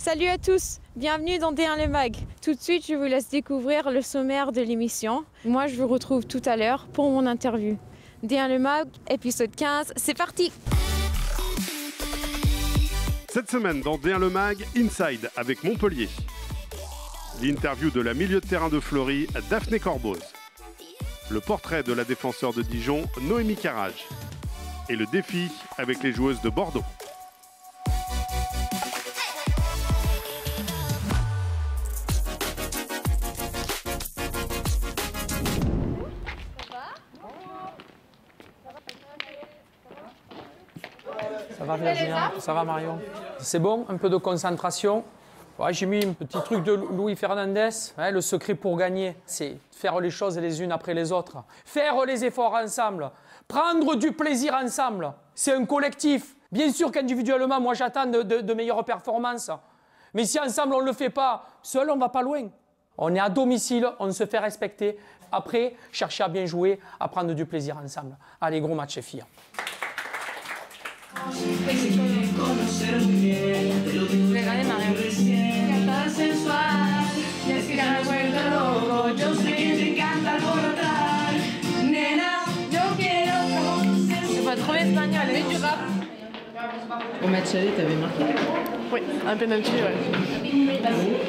Salut à tous, bienvenue dans D1 Le Mag. Tout de suite, je vous laisse découvrir le sommaire de l'émission. Moi, je vous retrouve tout à l'heure pour mon interview. D1 Le Mag, épisode 15, c'est parti! Cette semaine, dans D1 Le Mag, Inside avec Montpellier. L'interview de la milieu de terrain de Fleury, Daphné Corboz. Le portrait de la défenseur de Dijon, Noémie Carrage. Et le défi avec les joueuses de Bordeaux. Ça va Virginia? Ça va Marion? C'est bon, un peu de concentration. Ouais, j'ai mis un petit truc de Louis Fernandez. Ouais, le secret pour gagner, c'est faire les choses les unes après les autres. Faire les efforts ensemble. Prendre du plaisir ensemble. C'est un collectif. Bien sûr qu'individuellement, moi j'attends de meilleures performances. Mais si ensemble on ne le fait pas, seul on ne va pas loin. On est à domicile, on se fait respecter. Après, chercher à bien jouer, à prendre du plaisir ensemble. Allez, gros match filles. C'est pas trop espagnol, mais du rap. Au match aller, t'avais marqué? Oui, un penalty, ouais.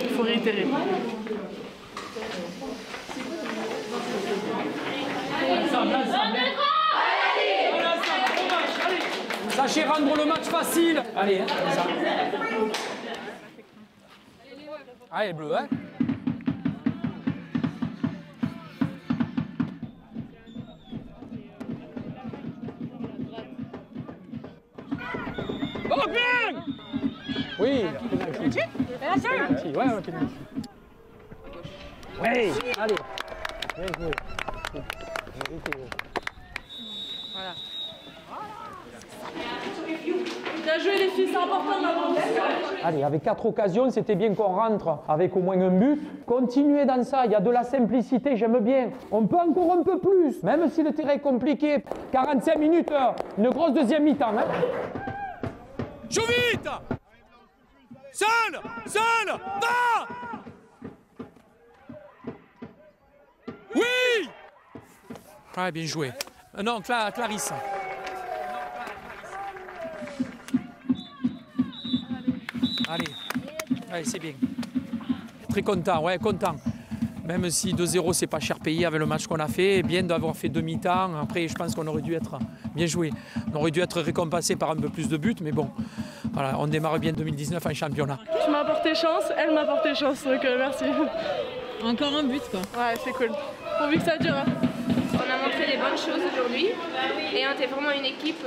Il faut réitérer. Sachez rendre le match facile. Allez, hein, comme ça. Allez, bleu, hein. Oh, bien! Oui, penalty. Penalty, ouais, penalty. Oui, allez. Bien joué. Voilà. Bien joué les filles, c'est important d'avancer. Allez, avec 4 occasions, c'était bien qu'on rentre avec au moins un but. Continuez dans ça, il y a de la simplicité, j'aime bien. On peut encore un peu plus, même si le terrain est compliqué. 45 minutes, une grosse deuxième mi-temps. Hein. Joue vite! Seul! Seul! Va! Oui! Ouais, bien joué. Non, Clarisse. Allez, c'est bien. Très content, ouais, content. Même si 2-0, c'est pas cher payé avec le match qu'on a fait. Bien d'avoir fait demi-temps. Après, je pense qu'on aurait dû être bien joué. On aurait dû être récompensé par un peu plus de buts, mais bon. Voilà, on démarre bien 2019 en championnat. Tu m'as apporté chance, elle m'a apporté chance, donc merci. Encore un but, quoi. Ouais, c'est cool. Pourvu que ça dure. Hein. On a montré des bonnes choses aujourd'hui et on était vraiment une équipe,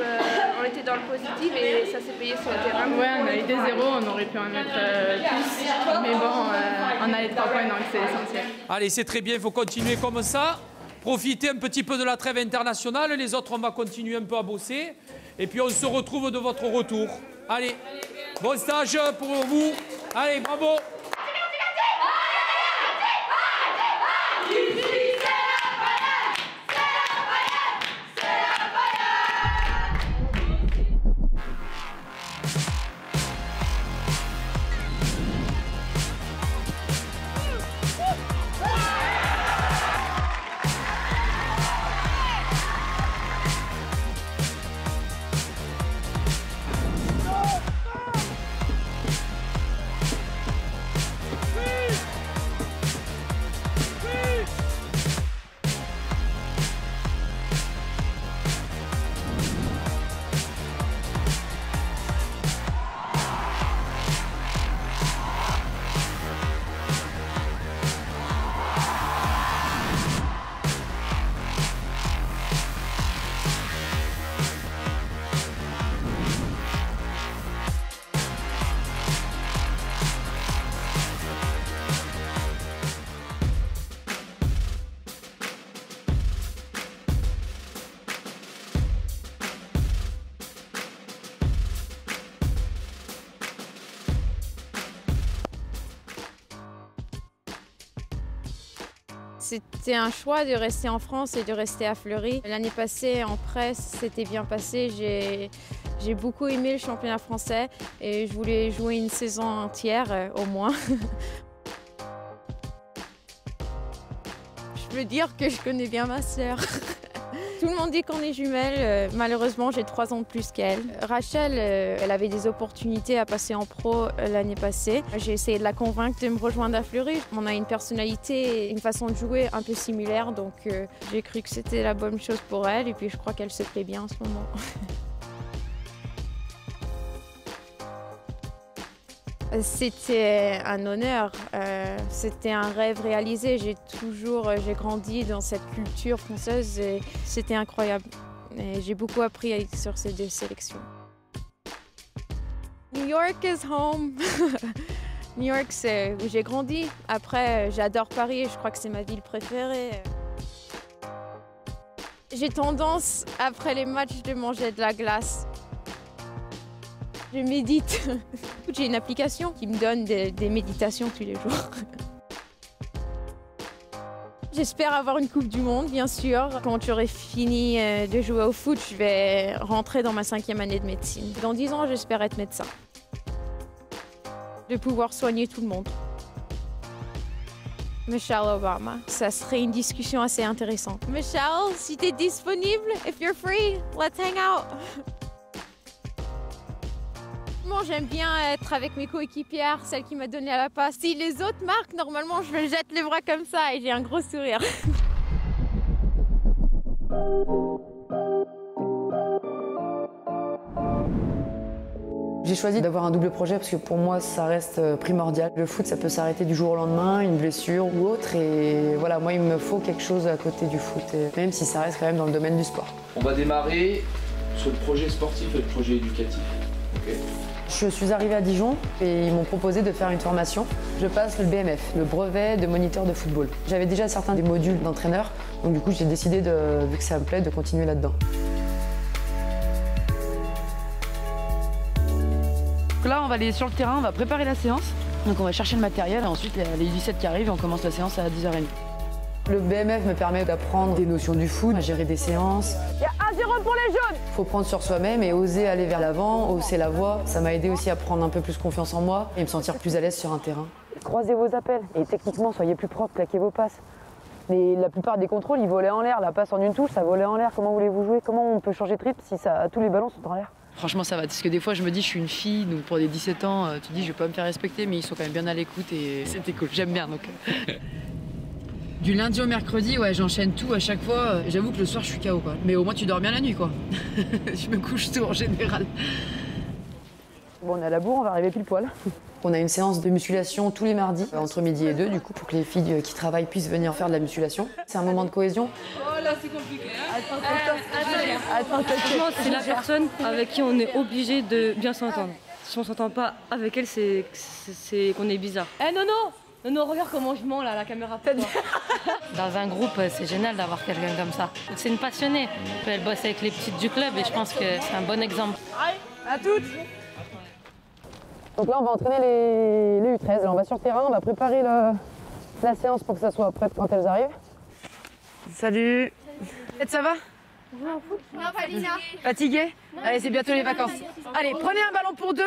on était dans le positif et ça s'est payé sur le terrain. Ouais, on a eu des zéros, on aurait pu en mettre plus. Mais bon, on a les 3 points, donc c'est essentiel. Allez, c'est très bien, il faut continuer comme ça. Profiter un petit peu de la trêve internationale. Les autres, on va continuer un peu à bosser. Et puis, on se retrouve de votre retour. Allez, bon stage pour vous. Allez, bravo. C'était un choix de rester en France et de rester à Fleury. L'année passée, en presse, c'était bien passé. J'ai beaucoup aimé le championnat français et je voulais jouer une saison entière au moins. Je peux dire que je connais bien ma sœur. Tout le monde dit qu'on est jumelles. Malheureusement, j'ai 3 ans de plus qu'elle. Rachel, elle avait des opportunités à passer en pro l'année passée. J'ai essayé de la convaincre de me rejoindre à Fleury. On a une personnalité et une façon de jouer un peu similaire, donc j'ai cru que c'était la bonne chose pour elle. Et puis je crois qu'elle se plaît bien en ce moment. C'était un honneur, c'était un rêve réalisé. J'ai grandi dans cette culture française et c'était incroyable. Et j'ai beaucoup appris sur ces 2 sélections. New York is home. New York, c'est où j'ai grandi. Après, j'adore Paris et je crois que c'est ma ville préférée. J'ai tendance, après les matchs, de manger de la glace. Je médite. J'ai une application qui me donne des méditations tous les jours. J'espère avoir une Coupe du Monde, bien sûr. Quand j'aurai fini de jouer au foot, je vais rentrer dans ma 5e année de médecine. Dans 10 ans, j'espère être médecin. De pouvoir soigner tout le monde. Michelle Obama, ça serait une discussion assez intéressante. Michelle, si t'es disponible, if you're free, let's hang out. Moi, j'aime bien être avec mes coéquipières, celle qui m'a donné la passe. Si les autres marquent, normalement, je jette les bras comme ça et j'ai un gros sourire. J'ai choisi d'avoir un double projet parce que pour moi, ça reste primordial. Le foot, ça peut s'arrêter du jour au lendemain, une blessure ou autre. Et voilà, moi, il me faut quelque chose à côté du foot, même si ça reste quand même dans le domaine du sport. On va démarrer sur le projet sportif et le projet éducatif. Okay. Je suis arrivée à Dijon et ils m'ont proposé de faire une formation. Je passe le BMF, le brevet de moniteur de football. J'avais déjà certains des modules d'entraîneur, donc du coup j'ai décidé, vu que ça me plaît, de continuer là-dedans. Là on va aller sur le terrain, on va préparer la séance. Donc on va chercher le matériel et ensuite il y a les 17 qui arrivent et on commence la séance à 10h30. Le BMF me permet d'apprendre des notions du foot, à gérer des séances. Il y a 1-0 pour les jaunes! Il faut prendre sur soi-même et oser aller vers l'avant, hausser la voix. Ça m'a aidé aussi à prendre un peu plus confiance en moi et me sentir plus à l'aise sur un terrain. Croisez vos appels et techniquement soyez plus propre, claquez vos passes. Mais la plupart des contrôles, ils volaient en l'air. La passe en une touche, ça volait en l'air. Comment voulez-vous jouer? Comment on peut changer de rythme si tous les ballons sont en l'air? Franchement, ça va. Parce que des fois, je me dis, je suis une fille, donc pour des 17 ans, tu dis, je vais pas me faire respecter, mais ils sont quand même bien à l'écoute et c'était cool. J'aime bien donc. Du lundi au mercredi, ouais, j'enchaîne tout à chaque fois. J'avoue que le soir, je suis KO, quoi. Mais au moins, tu dors bien la nuit, quoi. Je me couche tôt en général. Bon, on est à la bourre, on va arriver pile poil. On a une séance de musculation tous les mardis, entre midi et 2, du coup, pour que les filles qui travaillent puissent venir faire de la musculation. C'est un moment de cohésion. Oh là, c'est compliqué, hein. Attends, c'est la personne avec qui on est obligé de bien s'entendre. Si on s'entend pas avec elle, c'est qu'on est bizarre. Eh non, regarde comment je mens là, la caméra. Dans un groupe, c'est génial d'avoir quelqu'un comme ça. C'est une passionnée. Elle bosse avec les petites du club et je pense que c'est un bon exemple. À toutes! Donc là, on va entraîner les U13. Là, on va sur le terrain, on va préparer la séance pour que ça soit prêt quand elles arrivent. Salut! Ça va? Non, pas Lina. Fatigué? Allez, c'est bientôt les vacances. Allez, prenez un ballon pour 2,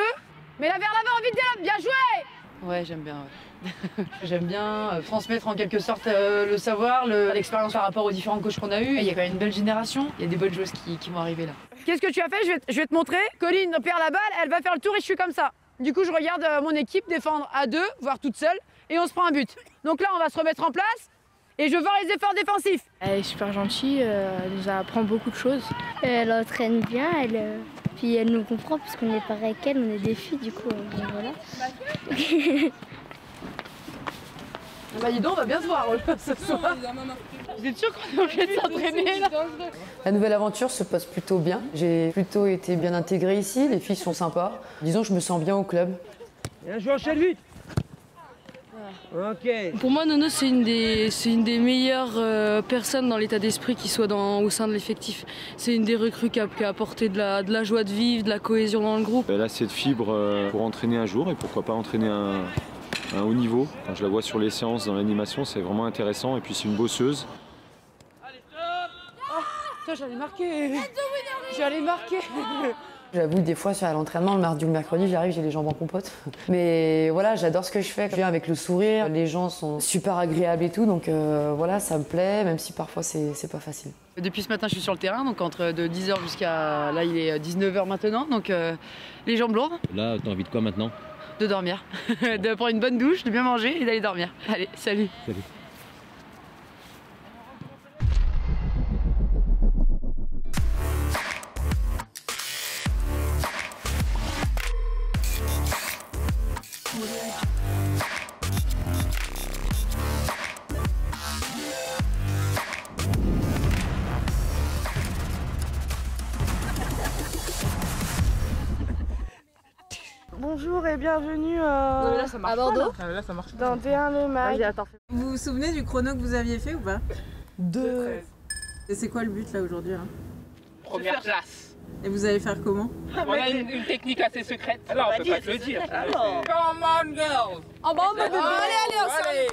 mais là vers l'avant, vite, bien joué! Ouais, j'aime bien, ouais. J'aime bien transmettre en quelque sorte le savoir, l'expérience par rapport aux différents coachs qu'on a eus. Il y a quand même une belle génération, il y a des bonnes choses qui vont arriver là. Qu'est-ce que tu as fait? Je vais te montrer. Colline perd la balle, elle va faire le tour et je suis comme ça. Du coup, je regarde mon équipe défendre à 2, voire toute seule, et on se prend un but. Donc là, on va se remettre en place et je veux voir les efforts défensifs. Elle est super gentille, elle nous apprend beaucoup de choses. Elle entraîne bien, puis elle nous comprend puisqu'on est pareil qu'elle, on est des filles du coup. Voilà. Bah dis donc, on va bien se voir ce soir. Vous êtes sûr qu'on est obligé de s'entraîner là? La nouvelle aventure se passe plutôt bien. J'ai plutôt été bien intégrée ici, les filles sont sympas. Disons que je me sens bien au club. Bien joué, enchaîne vite. Ok. Pour moi, Nono, c'est une des meilleures personnes dans l'état d'esprit qui soit au sein de l'effectif. C'est une des recrues qui a apporté de la joie de vivre, de la cohésion dans le groupe. Elle a cette fibre pour entraîner un jour et pourquoi pas entraîner un haut niveau. Quand je la vois sur les séances dans l'animation, c'est vraiment intéressant et puis c'est une bosseuse. Oh, j'allais marquer. J'allais marquer. J'avoue, des fois, à l'entraînement, le mardi ou le mercredi, j'arrive, j'ai les jambes en compote. Mais voilà, j'adore ce que je fais. Je viens avec le sourire, les gens sont super agréables et tout, donc voilà, ça me plaît, même si parfois c'est pas facile. Depuis ce matin, je suis sur le terrain, donc de 10h jusqu'à... Là, il est 19h maintenant, donc les jambes lourdes. Là, t'as envie de quoi maintenant? De dormir, de prendre une bonne douche, de bien manger et d'aller dormir. Allez, salut. Salut. Bonjour et bienvenue à Bordeaux. Là, ça marche. Dans D1 Le Mag. Vous vous souvenez du chrono que vous aviez fait ou pas? 2. Et c'est quoi le but là aujourd'hui? Première place. Et vous allez faire comment? On a une technique assez secrète. Alors, on peut pas te le dire. Come on, girls. Oh bah, bébé. Allez.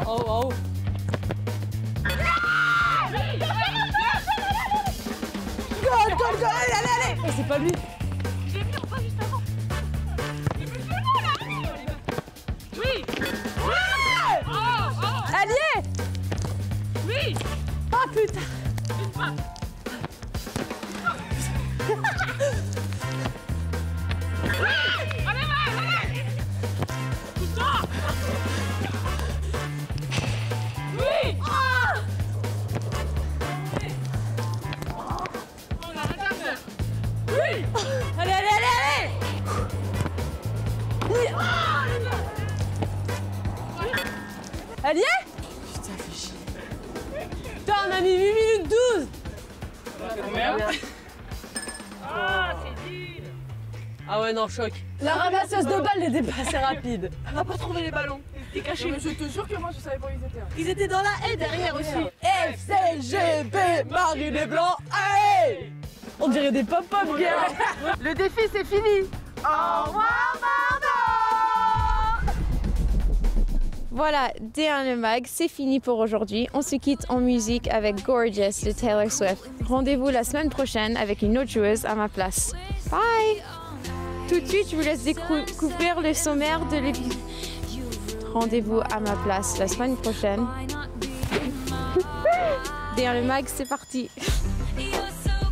Oh, oh. Go, allez. Oh, c'est pas lui. J'ai mis en bas juste avant. Oui. Allié. Oui. Oh putain. Une fois. Allez. Putain. Oui. Oui. Allez. Oui. Allié. Putain, fais chier. Putain, on a mis 8 minutes 12. Ah, c'est dur. Ah ouais, non, choc. La ramasseuse de balles n'était pas assez rapide. On n'a pas trouvé les ballons. T'es caché. Je te jure que moi, je savais pas où ils étaient. Ils étaient dans la haie derrière aussi. FCGP, Marie des Blancs, allez. On dirait des pop-up girls. Le défi, c'est fini. Au revoir, Bordeaux. Voilà, D1 Le Mag, c'est fini pour aujourd'hui. On se quitte en musique avec Gorgeous de Taylor Swift. Rendez-vous la semaine prochaine avec une autre joueuse à ma place. Bye! Tout de suite, je vous laisse découvrir le sommaire de l'épisode. Rendez-vous à ma place la semaine prochaine. D1 Le Mag, c'est parti!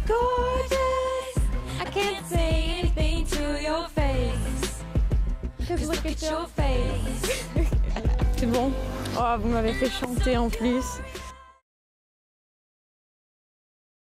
Gorgeous, I can't say anything to your face. 'Cause look at your face. C'est bon. Oh, vous m'avez fait chanter en plus.